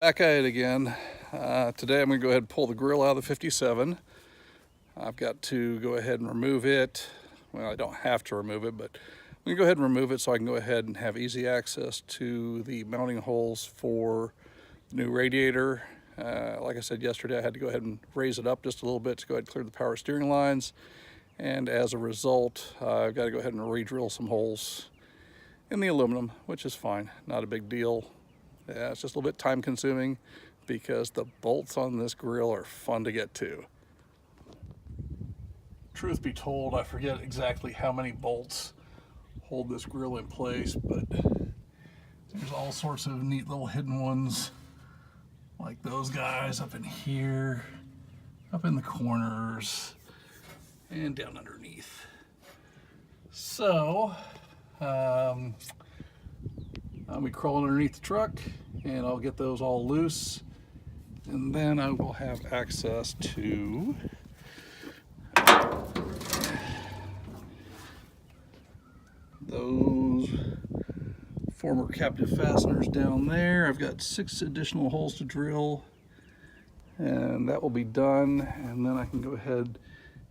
Back at it again. Today I'm going to go ahead and pull the grill out of the 57. I've got to go ahead and remove it. Well, I don't have to remove it, but I'm going to go ahead and remove it so I can go ahead and have easy access to the mounting holes for the new radiator. Like I said yesterday, I had to go ahead and raise it up just a little bit to go ahead and clear the power steering lines. And as a result, I've got to go ahead and re-drill some holes in the aluminum, which is fine, not a big deal. Yeah, it's just a little bit time consuming because the bolts on this grill are fun to get to. Truth be told, I forget exactly how many bolts hold this grill in place, but there's all sorts of neat little hidden ones like those guys up in here, up in the corners, and down underneath. So, I'll be crawling underneath the truck and I'll get those all loose, and then I will have access to those former captive fasteners down there. I've got 6 additional holes to drill, and that will be done, and then I can go ahead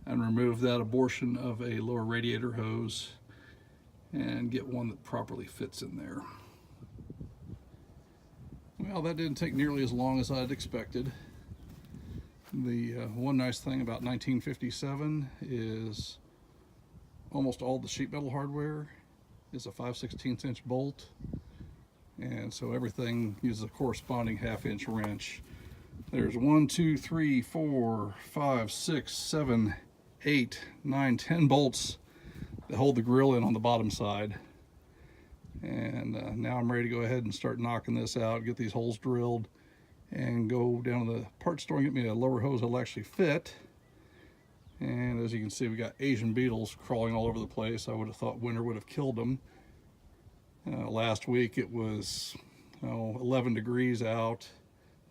and remove that abortion of a lower radiator hose and get one that properly fits in there. Well, that didn't take nearly as long as I'd expected. The one nice thing about 1957 is almost all the sheet metal hardware is a 5/16 inch bolt, and so everything uses a corresponding 1/2 inch wrench. There's 1, 2, 3, 4, 5, 6, 7, 8, 9, 10 bolts that hold the grill in on the bottom side. And now I'm ready to go ahead and start knocking this out, get these holes drilled, and go down to the parts store and get me a lower hose that'll actually fit. And as you can see, we got Asian beetles crawling all over the place. I would have thought winter would have killed them. Last week it was 11 degrees out.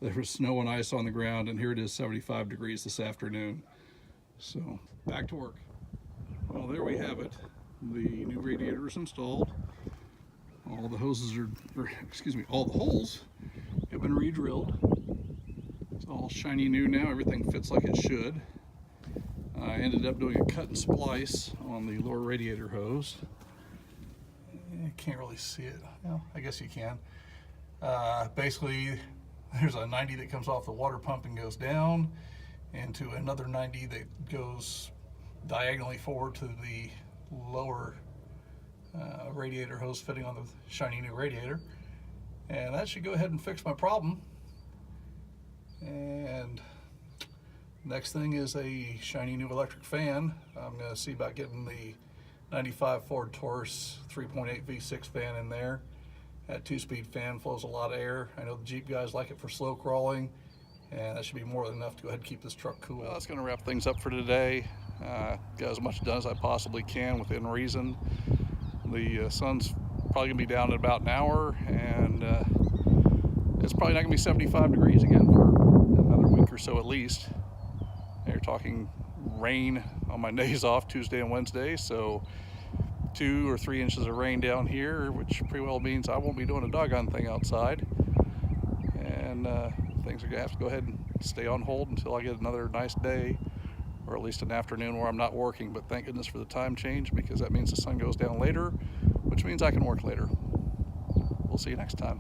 There was snow and ice on the ground, and here it is 75 degrees this afternoon. So back to work. Well, there we have it. The new radiator is installed. All the hoses all the holes have been re-drilled. It's all shiny new now. Everything fits like it should. I ended up doing a cut and splice on the lower radiator hose. You can't really see it. Well, I guess you can. Basically, there's a 90 that comes off the water pump and goes down, into another 90 that goes diagonally forward to the lower radiator hose fitting on the shiny new radiator, and that should go ahead and fix my problem. And next thing is a shiny new electric fan. I'm going to see about getting the 95 Ford Taurus 3.8 V6 fan in there. That 2-speed fan flows a lot of air. I know the Jeep guys like it for slow crawling, and that should be more than enough to go ahead and keep this truck cool. Well, that's going to wrap things up for today. Got as much done as I possibly can within reason. The sun's probably going to be down in about an hour, and it's probably not going to be 75 degrees again for another week or so at least. They're talking rain on my days off, Tuesday and Wednesday, so 2 or 3 inches of rain down here, which pretty well means I won't be doing a doggone thing outside. And things are going to have to go ahead and stay on hold until I get another nice day, or at least an afternoon where I'm not working. But thank goodness for the time change, because that means the sun goes down later, which means I can work later. We'll see you next time.